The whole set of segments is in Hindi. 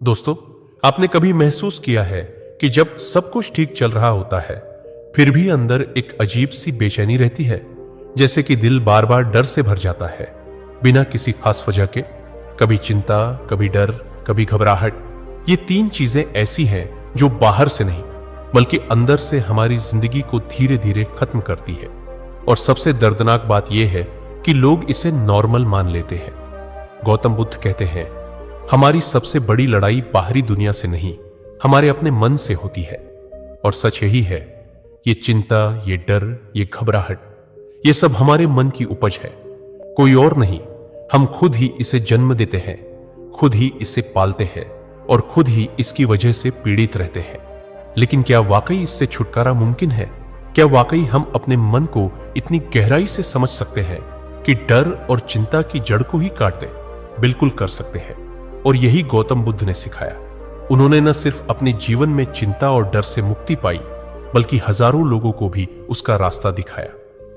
दोस्तों, आपने कभी महसूस किया है कि जब सब कुछ ठीक चल रहा होता है फिर भी अंदर एक अजीब सी बेचैनी रहती है, जैसे कि दिल बार बार डर से भर जाता है बिना किसी खास वजह के। कभी चिंता, कभी डर, कभी घबराहट। ये तीन चीजें ऐसी हैं जो बाहर से नहीं बल्कि अंदर से हमारी जिंदगी को धीरे धीरे खत्म करती है। और सबसे दर्दनाक बात यह है कि लोग इसे नॉर्मल मान लेते हैं। गौतम बुद्ध कहते हैं, हमारी सबसे बड़ी लड़ाई बाहरी दुनिया से नहीं, हमारे अपने मन से होती है। और सच यही है, ये चिंता, ये डर, ये घबराहट, ये सब हमारे मन की उपज है, कोई और नहीं। हम खुद ही इसे जन्म देते हैं, खुद ही इसे पालते हैं और खुद ही इसकी वजह से पीड़ित रहते हैं। लेकिन क्या वाकई इससे छुटकारा मुमकिन है? क्या वाकई हम अपने मन को इतनी गहराई से समझ सकते हैं कि डर और चिंता की जड़ को ही काट दें? बिल्कुल कर सकते हैं। और यही गौतम बुद्ध ने सिखाया। उन्होंने न सिर्फ अपने जीवन में चिंता और डर से मुक्ति पाई, बल्कि हजारों लोगों को भी उसका रास्ता दिखाया,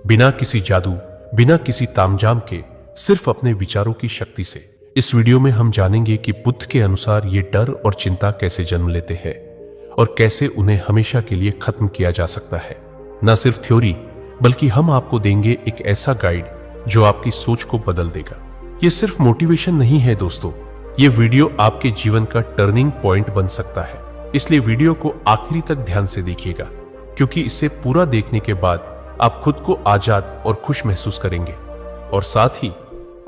बिना किसी जादू, बिना किसी तामझाम के, सिर्फ अपने विचारों की शक्ति से। इस वीडियो में हम जानेंगे कि बुद्ध के अनुसार ये डर और चिंता कैसे जन्म लेते हैं और कैसे उन्हें हमेशा के लिए खत्म किया जा सकता है। न सिर्फ थ्योरी, बल्कि हम आपको देंगे एक ऐसा गाइड जो आपकी सोच को बदल देगा। ये सिर्फ मोटिवेशन नहीं है दोस्तों, ये वीडियो आपके जीवन का टर्निंग पॉइंट बन सकता है। इसलिए वीडियो को आखिरी तक ध्यान से देखिएगा, क्योंकि इसे पूरा देखने के बाद आप खुद को आजाद और खुश महसूस करेंगे और साथ ही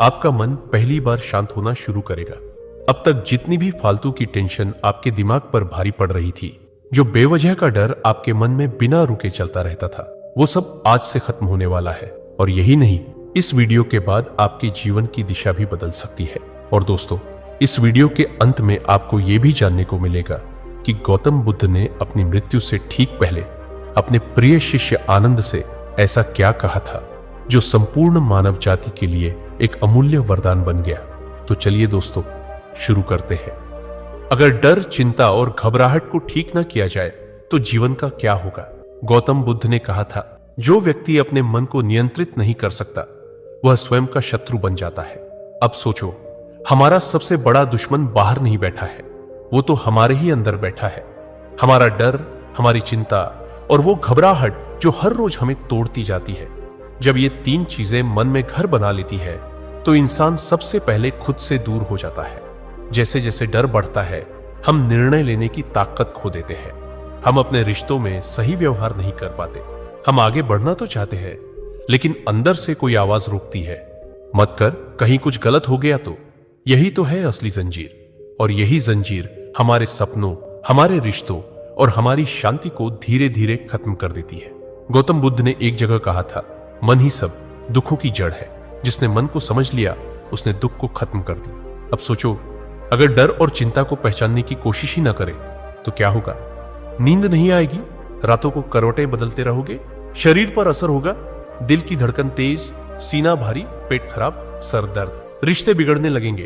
आपका मन पहली बार शांत होना शुरू करेगा। अब तक जितनी भी फालतू की टेंशन आपके दिमाग पर भारी पड़ रही थी, जो बेवजह का डर आपके मन में बिना रुके चलता रहता था, वो सब आज से खत्म होने वाला है। और यही नहीं, इस वीडियो के बाद आपके जीवन की दिशा भी बदल सकती है। और दोस्तों, इस वीडियो के अंत में आपको यह भी जानने को मिलेगा कि गौतम बुद्ध ने अपनी मृत्यु से ठीक पहले अपने प्रिय शिष्य आनंद से ऐसा क्या कहा था जो संपूर्ण मानव जाति के लिए एक अमूल्य वरदान बन गया। तो चलिए दोस्तों, शुरू करते हैं। अगर डर, चिंता और घबराहट को ठीक न किया जाए तो जीवन का क्या होगा? गौतम बुद्ध ने कहा था, जो व्यक्ति अपने मन को नियंत्रित नहीं कर सकता वह स्वयं का शत्रु बन जाता है। अब सोचो, हमारा सबसे बड़ा दुश्मन बाहर नहीं बैठा है, वो तो हमारे ही अंदर बैठा है। हमारा डर, हमारी चिंता और वो घबराहट जो हर रोज हमें तोड़ती जाती है। जब ये तीन चीजें मन में घर बना लेती है तो इंसान सबसे पहले खुद से दूर हो जाता है। जैसे जैसे डर बढ़ता है, हम निर्णय लेने की ताकत खो देते हैं। हम अपने रिश्तों में सही व्यवहार नहीं कर पाते। हम आगे बढ़ना तो चाहते हैं, लेकिन अंदर से कोई आवाज रोकती है, मत कर, कहीं कुछ गलत हो गया तो। यही तो है असली जंजीर। और यही जंजीर हमारे सपनों, हमारे रिश्तों और हमारी शांति को धीरे धीरे खत्म कर देती है। गौतम बुद्ध ने एक जगह कहा था, मन ही सब दुखों की जड़ है। जिसने मन को समझ लिया, उसने दुख को खत्म कर दी। अब सोचो, अगर डर और चिंता को पहचानने की कोशिश ही ना करें तो क्या होगा? नींद नहीं आएगी, रातों को करवटें बदलते रहोगे, शरीर पर असर होगा, दिल की धड़कन तेज, सीना भारी, पेट खराब, सर दर्द, रिश्ते बिगड़ने लगेंगे,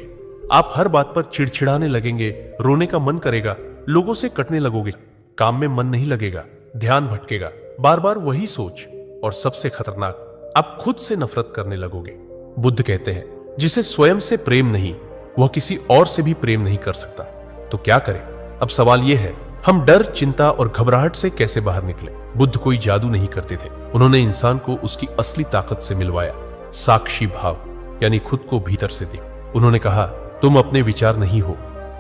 आप हर बात पर चिड़चिड़ाने लगेंगे, रोने का मन करेगा, लोगों से कटने लगोगे, काम में मन नहीं लगेगा, ध्यान भटकेगा, बार बार वही सोच, और सबसे खतरनाक, आप खुद से नफरत करने लगोगे। बुद्ध कहते हैं, जिसे स्वयं से प्रेम नहीं, वह किसी और से भी प्रेम नहीं कर सकता। तो क्या करें? अब सवाल यह है, हम डर, चिंता और घबराहट से कैसे बाहर निकले? बुद्ध कोई जादू नहीं करते थे। उन्होंने इंसान को उसकी असली ताकत से मिलवाया, साक्षी भाव, यानी खुद को भीतर से देख। उन्होंने कहा, तुम अपने विचार नहीं हो,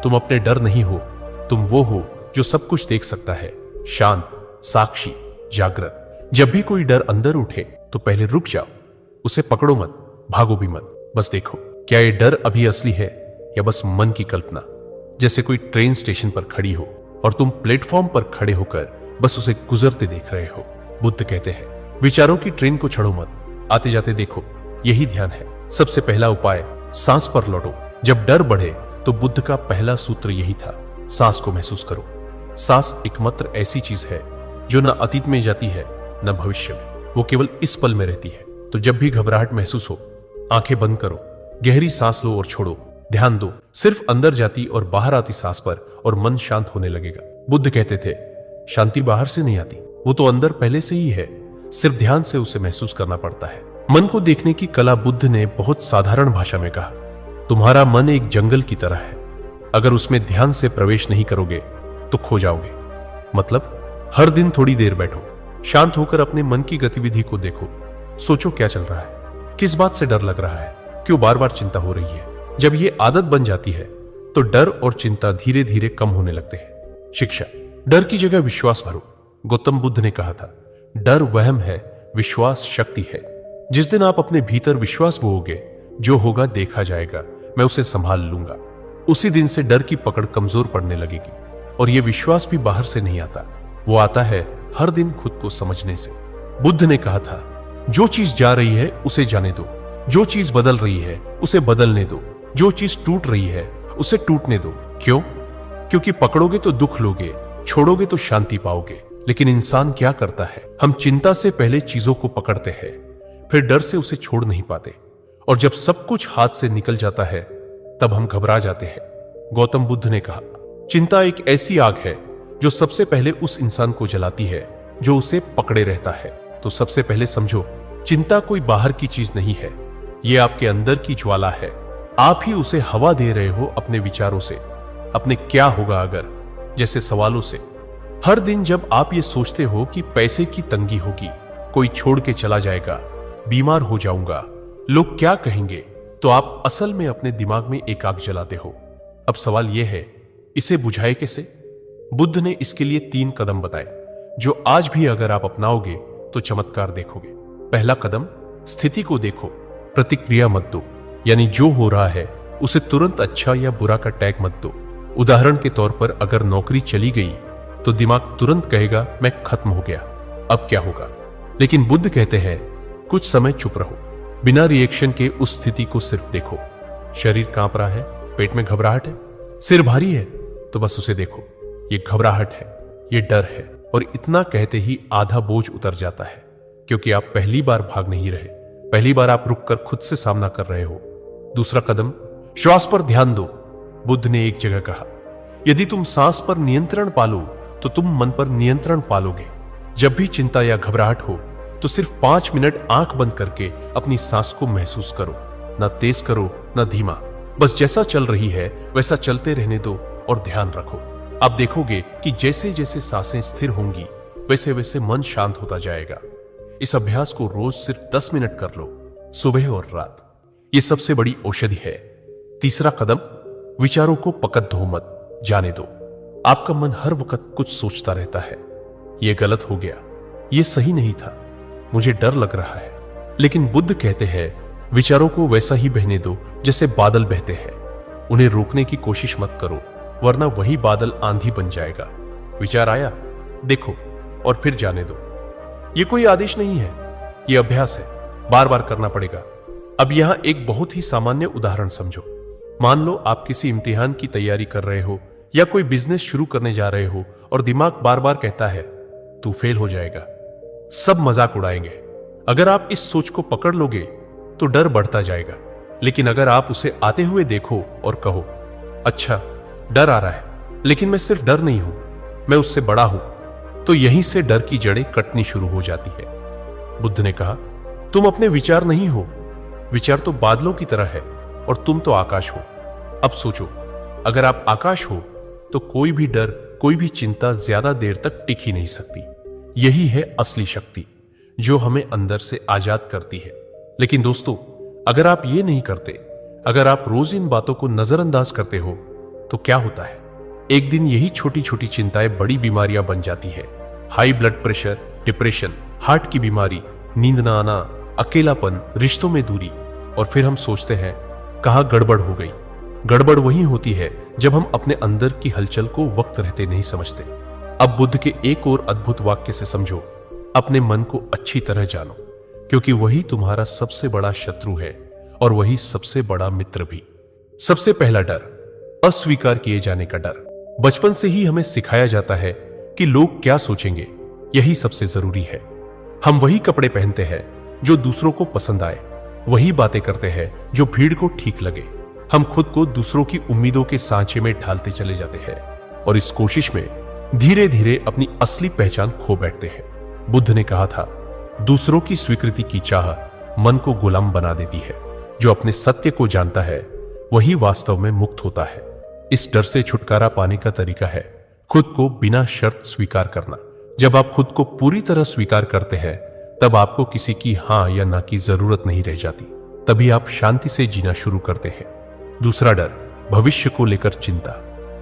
तुम अपने डर नहीं हो, तुम वो हो जो सब कुछ देख सकता है, शांत, साक्षी, जागृत। जब भी कोई डर अंदर उठे तो पहले रुक जाओ, उसे पकड़ो मत, भागो भी मत, बस देखो क्या ये डर अभी असली है या बस मन की कल्पना। जैसे कोई ट्रेन स्टेशन पर खड़ी हो और तुम प्लेटफॉर्म पर खड़े होकर बस उसे गुजरते देख रहे हो। बुद्ध कहते हैं, विचारों की ट्रेन को चढ़ो मत, आते जाते देखो, यही ध्यान है। सबसे पहला उपाय, सांस पर लौटो। जब डर बढ़े तो बुद्ध का पहला सूत्र यही था, सांस को महसूस करो। सांस एकमात्र ऐसी चीज है जो न अतीत में जाती है न भविष्य में, वो केवल इस पल में रहती है। तो जब भी घबराहट महसूस हो, आंखें बंद करो, गहरी सांस लो और छोड़ो, ध्यान दो सिर्फ अंदर जाती और बाहर आती सांस पर, और मन शांत होने लगेगा। बुद्ध कहते थे, शांति बाहर से नहीं आती, वो तो अंदर पहले से ही है, सिर्फ ध्यान से उसे महसूस करना पड़ता है। मन को देखने की कला बुद्ध ने बहुत साधारण भाषा में कहा, तुम्हारा मन एक जंगल की तरह है, अगर उसमें ध्यान से प्रवेश नहीं करोगे तो खो जाओगे। मतलब हर दिन थोड़ी देर बैठो, शांत होकर अपने मन की गतिविधि को देखो, सोचो क्या चल रहा है, किस बात से डर लग रहा है, क्यों बार बार चिंता हो रही है। जब ये आदत बन जाती है तो डर और चिंता धीरे धीरे कम होने लगते हैं। शिक्षा, डर की जगह विश्वास भरो। गौतम बुद्ध ने कहा था, डर वहम है, विश्वास शक्ति है। जिस दिन आप अपने भीतर विश्वास बोओगे, जो होगा देखा जाएगा, मैं उसे संभाल लूंगा, उसी दिन से डर की पकड़ कमजोर पड़ने लगेगी। और यह विश्वास भी बाहर से नहीं आता, वो आता है हर दिन खुद को समझने से। बुद्ध ने कहा था, जो चीज जा रही है उसे जाने दो, जो चीज बदल रही है उसे बदलने दो, जो चीज टूट रही है उसे टूटने दो। क्यों? क्योंकि पकड़ोगे तो दुख लोगे, छोड़ोगे तो शांति पाओगे। लेकिन इंसान क्या करता है, हम चिंता से पहले चीजों को पकड़ते हैं, फिर डर से उसे छोड़ नहीं पाते, और जब सब कुछ हाथ से निकल जाता है तब हम घबरा जाते हैं। गौतम बुद्ध ने कहा, चिंता एक ऐसी आग है जो सबसे पहले उस इंसान को जलाती है जो उसे पकड़े रहता है। तो सबसे पहले समझो, चिंता कोई बाहर की चीज नहीं है, ये आपके अंदर की ज्वाला है। आप ही उसे हवा दे रहे हो अपने विचारों से, अपने क्या होगा अगर जैसे सवालों से। हर दिन जब आप ये सोचते हो कि पैसे की तंगी होगी, कोई छोड़ के चला जाएगा, बीमार हो जाऊंगा, लोग क्या कहेंगे, तो आप असल में अपने दिमाग में एक आग जलाते हो। अब सवाल यह है, इसे बुझाए कैसे? बुद्ध ने इसके लिए 3 कदम बताए, जो आज भी अगर आप अपनाओगे तो चमत्कार देखोगे। पहला कदम, स्थिति को देखो, प्रतिक्रिया मत दो। यानी जो हो रहा है उसे तुरंत अच्छा या बुरा का टैग मत दो। उदाहरण के तौर पर अगर नौकरी चली गई तो दिमाग तुरंत कहेगा मैं खत्म हो गया, अब क्या होगा। लेकिन बुद्ध कहते हैं, कुछ समय चुप रहो, बिना रिएक्शन के उस स्थिति को सिर्फ देखो। शरीर कांप रहा है, पेट में घबराहट है, सिर भारी है, तो बस उसे देखो, ये घबराहट है, ये डर है। और इतना कहते ही आधा बोझ उतर जाता है, क्योंकि आप पहली बार भाग नहीं रहे, पहली बार आप रुककर खुद से सामना कर रहे हो। दूसरा कदम, श्वास पर ध्यान दो। बुद्ध ने एक जगह कहा, यदि तुम सांस पर नियंत्रण पालो तो तुम मन पर नियंत्रण पालोगे। जब भी चिंता या घबराहट हो तो सिर्फ 5 मिनट आंख बंद करके अपनी सांस को महसूस करो, ना तेज करो ना धीमा, बस जैसा चल रही है वैसा चलते रहने दो और ध्यान रखो। आप देखोगे कि जैसे जैसे सांसें स्थिर होंगी वैसे वैसे मन शांत होता जाएगा। इस अभ्यास को रोज सिर्फ 10 मिनट कर लो, सुबह और रात। यह सबसे बड़ी औषधि है। तीसरा कदम, विचारों को पकड़ दो मत, जाने दो। आपका मन हर वक्त कुछ सोचता रहता है, यह गलत हो गया, यह सही नहीं था, मुझे डर लग रहा है। लेकिन बुद्ध कहते हैं, विचारों को वैसा ही बहने दो जैसे बादल बहते हैं। उन्हें रोकने की कोशिश मत करो, वरना वही बादल आंधी बन जाएगा। विचार आया, देखो और फिर जाने दो। यह कोई आदेश नहीं है, यह अभ्यास है, बार बार करना पड़ेगा। अब यहां एक बहुत ही सामान्य उदाहरण समझो। मान लो आप किसी इम्तिहान की तैयारी कर रहे हो या कोई बिजनेस शुरू करने जा रहे हो और दिमाग बार बार कहता है तू फेल हो जाएगा, सब मजाक उड़ाएंगे। अगर आप इस सोच को पकड़ लोगे तो डर बढ़ता जाएगा। लेकिन अगर आप उसे आते हुए देखो और कहो, अच्छा डर आ रहा है, लेकिन मैं सिर्फ डर नहीं हूं, मैं उससे बड़ा हूं, तो यहीं से डर की जड़ें कटनी शुरू हो जाती है। बुद्ध ने कहा, तुम अपने विचार नहीं हो, विचार तो बादलों की तरह है और तुम तो आकाश हो। अब सोचो, अगर आप आकाश हो तो कोई भी डर, कोई भी चिंता ज्यादा देर तक टिक ही नहीं सकती। यही है असली शक्ति जो हमें अंदर से आजाद करती है। लेकिन दोस्तों, अगर आप ये नहीं करते, अगर आप रोज इन बातों को नजरअंदाज करते हो, तो क्या होता है? एक दिन यही छोटी छोटी चिंताएं बड़ी बीमारियां बन जाती है। High blood pressure, depression, heart की बीमारी, नींद ना आना, अकेलापन, रिश्तों में दूरी। और फिर हम सोचते हैं कहां गड़बड़ हो गई। गड़बड़ वही होती है जब हम अपने अंदर की हलचल को वक्त रहते नहीं समझते। अब बुद्ध के एक और अद्भुत वाक्य से समझो, अपने मन को अच्छी तरह जानो, क्योंकि वही तुम्हारा सबसे बड़ा शत्रु है और वही सबसे बड़ा मित्र भी। सबसे पहला डर, अस्वीकार किए जाने का डर। बचपन से ही हमें सिखाया जाता है कि लोग क्या सोचेंगे, यही सबसे जरूरी है। हम वही कपड़े पहनते हैं जो दूसरों को पसंद आए, वही बातें करते हैं जो भीड़ को ठीक लगे। हम खुद को दूसरों की उम्मीदों के सांचे में ढालते चले जाते हैं और इस कोशिश में धीरे धीरे अपनी असली पहचान खो बैठते हैं। बुद्ध ने कहा था, दूसरों की स्वीकृति की चाह मन को गुलाम बना देती है। जो अपने सत्य को जानता है वही वास्तव में मुक्त होता है। इस डर से छुटकारा पाने का तरीका है खुद को बिना शर्त स्वीकार करना। जब आप खुद को पूरी तरह स्वीकार करते हैं तब आपको किसी की हां या ना की जरूरत नहीं रह जाती। तभी आप शांति से जीना शुरू करते हैं। दूसरा डर, भविष्य को लेकर चिंता।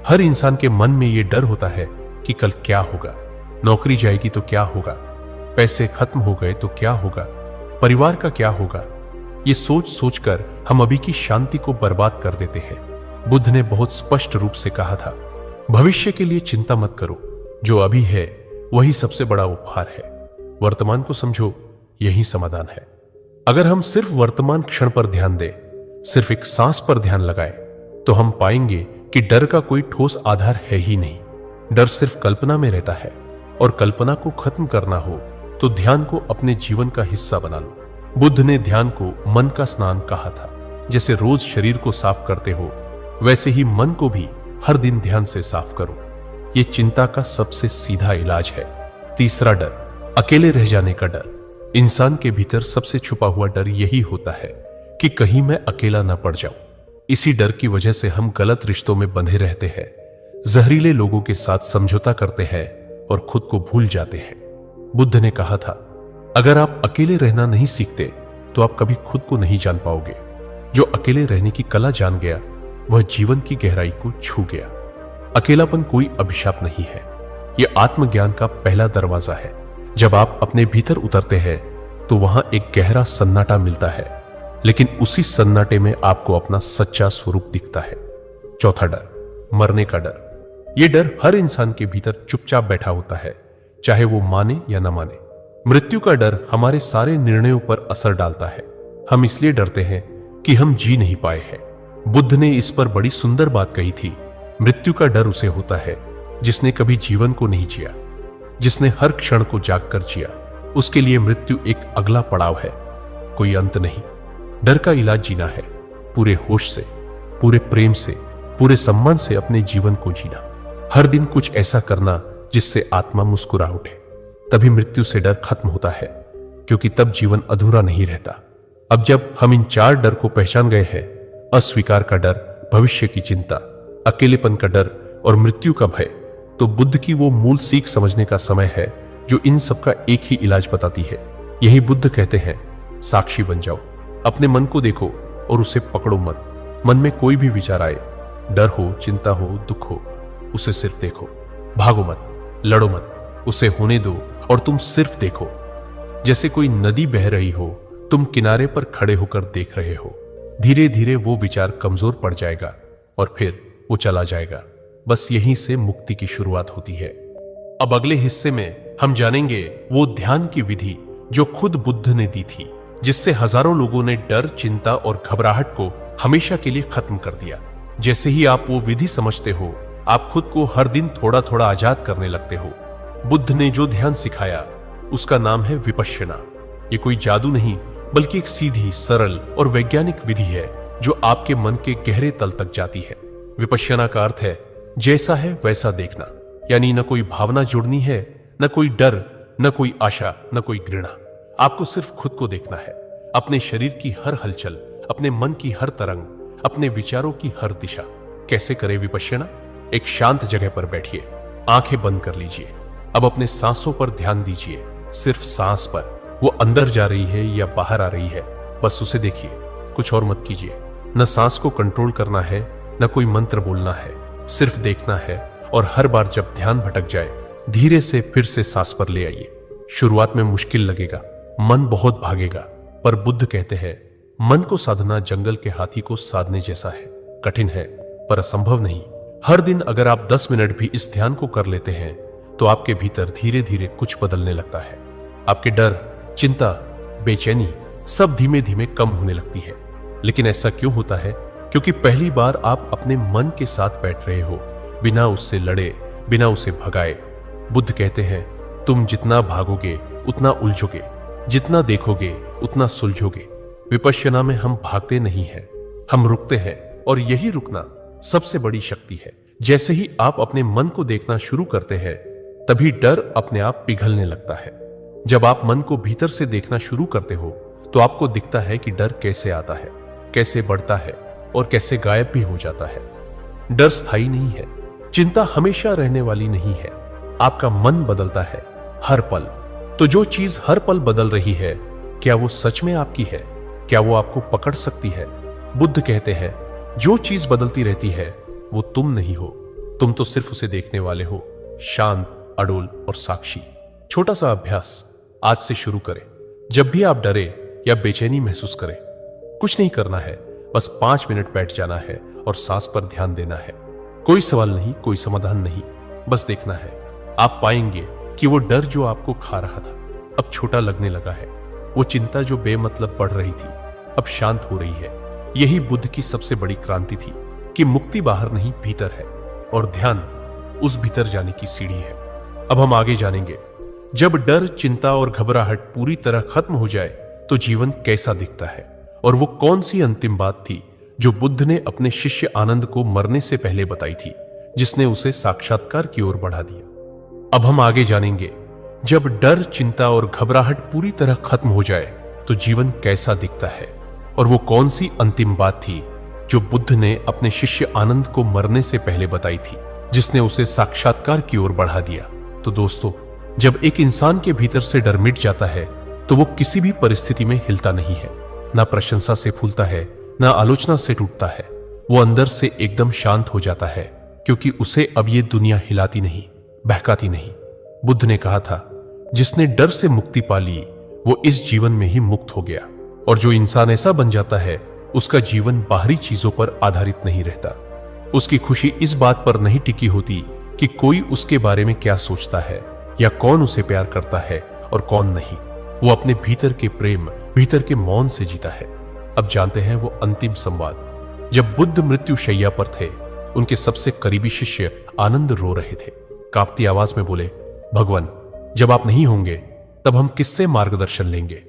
हर इंसान के मन में यह डर होता है कि कल क्या होगा, नौकरी जाएगी तो क्या होगा, पैसे खत्म हो गए तो क्या होगा, परिवार का क्या होगा। ये सोच सोचकर हम अभी की शांति को बर्बाद कर देते हैं। बुद्ध ने बहुत स्पष्ट रूप से कहा था, भविष्य के लिए चिंता मत करो, जो अभी है वही सबसे बड़ा उपहार है। वर्तमान को समझो, यही समाधान है। अगर हम सिर्फ वर्तमान क्षण पर ध्यान दें, सिर्फ एक सांस पर ध्यान लगाएं, तो हम पाएंगे कि डर का कोई ठोस आधार है ही नहीं। डर सिर्फ कल्पना में रहता है, और कल्पना को खत्म करना हो तो ध्यान को अपने जीवन का हिस्सा बना लो। बुद्ध ने ध्यान को मन का स्नान कहा था। जैसे रोज शरीर को साफ करते हो, वैसे ही मन को भी हर दिन ध्यान से साफ करो। यह चिंता का सबसे सीधा इलाज है। तीसरा डर, अकेले रह जाने का डर। इंसान के भीतर सबसे छुपा हुआ डर यही होता है कि कहीं मैं अकेला ना पड़ जाऊं। इसी डर की वजह से हम गलत रिश्तों में बंधे रहते हैं, जहरीले लोगों के साथ समझौता करते हैं और खुद को भूल जाते हैं। बुद्ध ने कहा था, अगर आप अकेले रहना नहीं सीखते तो आप कभी खुद को नहीं जान पाओगे। जो अकेले रहने की कला जान गया वह जीवन की गहराई को छू गया। अकेलापन कोई अभिशाप नहीं है, यह आत्मज्ञान का पहला दरवाजा है। जब आप अपने भीतर उतरते हैं तो वहां एक गहरा सन्नाटा मिलता है, लेकिन उसी सन्नाटे में आपको अपना सच्चा स्वरूप दिखता है। चौथा डर, मरने का डर। यह डर हर इंसान के भीतर चुपचाप बैठा होता है, चाहे वो माने या ना माने। मृत्यु का डर हमारे सारे निर्णयों पर असर डालता है। हम इसलिए डरते हैं कि हम जी नहीं पाए हैं। बुद्ध ने इस पर बड़ी सुंदर बात कही थी, मृत्यु का डर उसे होता है जिसने कभी जीवन को नहीं जिया, जिसने हर क्षण को जागकर जिया। उसके लिए मृत्यु एक अगला पड़ाव है, कोई अंत नहीं। डर का इलाज जीना है, पूरे होश से, पूरे प्रेम से, पूरे सम्मान से अपने जीवन को जीना। हर दिन कुछ ऐसा करना जिससे आत्मा मुस्कुरा उठे। तभी मृत्यु से डर खत्म होता है, क्योंकि तब जीवन अधूरा नहीं रहता। अब जब हम इन चार डर को पहचान गए हैं, अस्वीकार का डर, भविष्य की चिंता, अकेलेपन का डर और मृत्यु का भय, तो बुद्ध की वो मूल सीख समझने का समय है जो इन सब का एक ही इलाज बताती है। यही बुद्ध कहते हैं, साक्षी बन जाओ। अपने मन को देखो और उसे पकड़ो मत। मन में कोई भी विचार आए, डर हो, चिंता हो, दुख हो, उसे सिर्फ देखो। भागो मत, लड़ो मत, उसे होने दो और तुम सिर्फ देखो। जैसे कोई नदी बह रही हो, तुम किनारे पर खड़े होकर देख रहे हो। धीरे धीरे वो विचार कमजोर पड़ जाएगा और फिर वो चला जाएगा। बस यहीं से मुक्ति की शुरुआत होती है। अब अगले हिस्से में हम जानेंगे वो ध्यान की विधि जो खुद बुद्ध ने दी थी, जिससे हजारों लोगों ने डर, चिंता और घबराहट को हमेशा के लिए खत्म कर दिया। जैसे ही आप वो विधि समझते हो, आप खुद को हर दिन थोड़ा थोड़ा आजाद करने लगते हो। बुद्ध ने जो ध्यान सिखाया उसका नाम है विपश्यना। ये कोई जादू नहीं, बल्कि एक सीधी, सरल और वैज्ञानिक विधि है जो आपके मन के गहरे तल तक जाती है। विपश्यना का अर्थ है जैसा है वैसा देखना, यानी न कोई भावना जुड़नी है, न कोई डर, न कोई आशा, न कोई घृणा। आपको सिर्फ खुद को देखना है, अपने शरीर की हर हलचल, अपने मन की हर तरंग, अपने विचारों की हर दिशा। कैसे करें विपश्यना? एक शांत जगह पर बैठिए, आंखें बंद कर लीजिए। अब अपने सांसों पर ध्यान दीजिए, सिर्फ सांस पर। वो अंदर जा रही है या बाहर आ रही है, बस उसे देखिए, कुछ और मत कीजिए। न सांस को कंट्रोल करना है, न कोई मंत्र बोलना है, सिर्फ देखना है। और हर बार जब ध्यान भटक जाए, धीरे से फिर से सांस पर ले आइए। शुरुआत में मुश्किल लगेगा, मन बहुत भागेगा, पर बुद्ध कहते हैं मन को साधना जंगल के हाथी को साधने जैसा है। कठिन है पर असंभव नहीं। हर दिन अगर आप 10 मिनट भी इस ध्यान को कर लेते हैं तो आपके भीतर धीरे धीरे कुछ बदलने लगता है। आपके डर, चिंता, बेचैनी सब धीमे धीमे कम होने लगती है। लेकिन ऐसा क्यों होता है? क्योंकि पहली बार आप अपने मन के साथ बैठ रहे हो, बिना उससे लड़े, बिना उसे भगाए। बुद्ध कहते हैं तुम जितना भागोगे उतना उलझोगे, जितना देखोगे उतना सुलझोगे। विपश्यना में हम भागते नहीं हैं, हम रुकते हैं, और यही रुकना सबसे बड़ी शक्ति है। जैसे ही आप अपने मन को देखना शुरू करते हैं, तभी डर अपने आप पिघलने लगता है। जब आप मन को भीतर से देखना शुरू करते हो तो आपको दिखता है कि डर कैसे आता है, कैसे बढ़ता है और कैसे गायब भी हो जाता है। डर स्थायी नहीं है, चिंता हमेशा रहने वाली नहीं है। आपका मन बदलता है हर पल। तो जो चीज हर पल बदल रही है, क्या वो सच में आपकी है? क्या वो आपको पकड़ सकती है? बुद्ध कहते हैं, जो चीज बदलती रहती है वो तुम नहीं हो, तुम तो सिर्फ उसे देखने वाले हो, शांत, अडोल और साक्षी। छोटा सा अभ्यास आज से शुरू करें। जब भी आप डरे या बेचैनी महसूस करें, कुछ नहीं करना है, बस 5 मिनट बैठ जाना है और सांस पर ध्यान देना है। कोई सवाल नहीं, कोई समाधान नहीं, बस देखना है। आप पाएंगे कि वो डर जो आपको खा रहा था अब छोटा लगने लगा है। वो चिंता जो बेमतलब बढ़ रही थी अब शांत हो रही है। यही बुद्ध की सबसे बड़ी क्रांति थी कि मुक्ति बाहर नहीं, भीतर है, और ध्यान उस भीतर जाने की सीढ़ी है। अब हम आगे जानेंगे, जब डर, चिंता और घबराहट पूरी तरह खत्म हो जाए तो जीवन कैसा दिखता है, और वो कौन सी अंतिम बात थी जो बुद्ध ने अपने शिष्य आनंद को मरने से पहले बताई थी, जिसने उसे साक्षात्कार की ओर बढ़ा दिया। अब हम आगे जानेंगे, जब डर, चिंता और घबराहट पूरी तरह खत्म हो जाए तो जीवन कैसा दिखता है, और वो कौन सी अंतिम बात थी जो बुद्ध ने अपने शिष्य आनंद को मरने से पहले बताई थी, जिसने उसे साक्षात्कार की ओर बढ़ा दिया। तो दोस्तों, जब एक इंसान के भीतर से डर मिट जाता है तो वो किसी भी परिस्थिति में हिलता नहीं है, ना प्रशंसा से फूलता है, ना आलोचना से टूटता है। वो अंदर से एकदम शांत हो जाता है, क्योंकि उसे अब ये दुनिया हिलाती नहीं, बहकाती नहीं। बुद्ध ने कहा था, जिसने डर से मुक्ति पा ली वो इस जीवन में ही मुक्त हो गया। और जो इंसान ऐसा बन जाता है उसका जीवन बाहरी चीजों पर आधारित नहीं रहता। उसकी खुशी इस बात पर नहीं टिकी होती कि कोई उसके बारे में क्या सोचता है या कौन उसे प्यार करता है और कौन नहीं। वो अपने भीतर के प्रेम, भीतर के मौन से जीता है। अब जानते हैं वो अंतिम संवाद। जब बुद्ध मृत्यु शैया पर थे, उनके सबसे करीबी शिष्य आनंद रो रहे थे। कांपती आवाज में बोले, भगवान, जब आप नहीं होंगे तब हम किससे मार्गदर्शन लेंगे?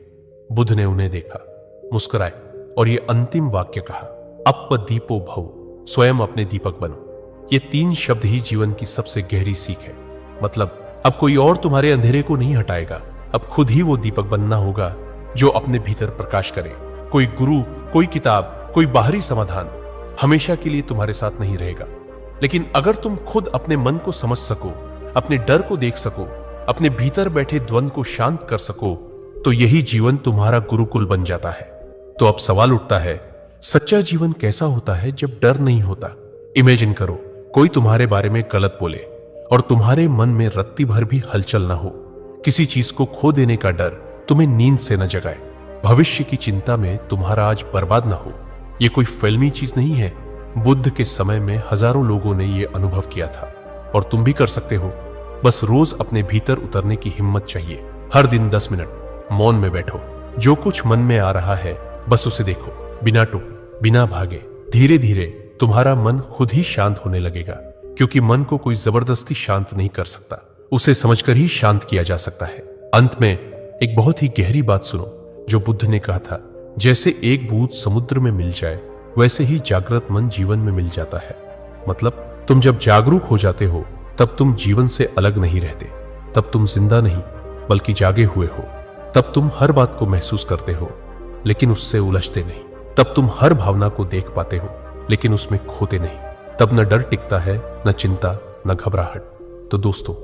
बुद्ध ने उन्हें देखा, मुस्कुराए और ये अंतिम वाक्य कहा, अप दीपो भव, स्वयं अपने दीपक बनो। ये 3 शब्द ही जीवन की सबसे गहरी सीख है। मतलब अब कोई और तुम्हारे अंधेरे को नहीं हटाएगा, अब खुद ही वो दीपक बनना होगा जो अपने भीतर प्रकाश करे। कोई गुरु, कोई किताब, कोई बाहरी समाधान हमेशा के लिए तुम्हारे साथ नहीं रहेगा। लेकिन अगर तुम खुद अपने मन को समझ सको, अपने डर को देख सको, अपने भीतर बैठे द्वंद को शांत कर सको, तो यही जीवन तुम्हारा गुरुकुल बन जाता है। तो अब सवाल उठता है, सच्चा जीवन कैसा होता है जब डर नहीं होता? इमेजिन करो, कोई तुम्हारे बारे में गलत बोले और तुम्हारे मन में रत्ती भर भी हलचल ना हो। किसी चीज को खो देने का डर तुम्हें नींद से न जगाए। भविष्य की चिंता में तुम्हारा आज बर्बाद ना हो। ये कोई फिल्मी चीज नहीं है। बुद्ध के समय में हजारों लोगों ने यह अनुभव किया था और तुम भी कर सकते हो। बस रोज अपने भीतर उतरने की हिम्मत चाहिए। हर दिन 10 मिनट मौन में बैठो। जो कुछ मन में आ रहा है बस उसे देखो, बिना टूक, बिना भागे। धीरे धीरे तुम्हारा मन खुद ही शांत होने लगेगा, क्योंकि मन को कोई जबरदस्ती शांत नहीं कर सकता। उसे समझकर ही शांत किया जा सकता है। अंत में एक बहुत ही गहरी बात सुनो जो बुद्ध ने कहा था, जैसे एक बूंद समुद्र में मिल जाए वैसे ही जागृत मन जीवन में मिल जाता है। मतलब तुम जब जागरूक हो जाते हो तब तुम जीवन से अलग नहीं रहते। तब तुम जिंदा नहीं बल्कि जागे हुए हो। तब तुम हर बात को महसूस करते हो लेकिन उससे उलझते नहीं। तब तुम हर भावना को देख पाते हो लेकिन उसमें खोते नहीं। तब न डर टिकता है, न चिंता, न घबराहट। तो दोस्तों,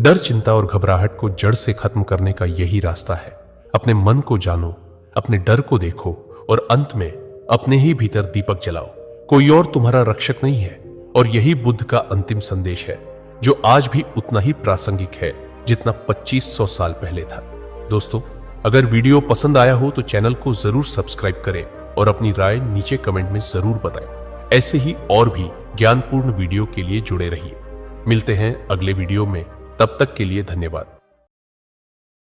डर, चिंता और घबराहट को जड़ से खत्म करने का यही रास्ता है। अपने मन को जानो, अपने डर को देखो और अंत में अपने ही भीतर दीपक जलाओ। कोई और तुम्हारा रक्षक नहीं है। और यही बुद्ध का अंतिम संदेश है जो आज भी उतना ही प्रासंगिक है जितना 2500 साल पहले था। दोस्तों, अगर वीडियो पसंद आया हो तो चैनल को जरूर सब्सक्राइब करें और अपनी राय नीचे कमेंट में जरूर बताएं। ऐसे ही और भी ज्ञानपूर्ण वीडियो के लिए जुड़े रहिए। मिलते हैं अगले वीडियो में। तब तक के लिए धन्यवाद।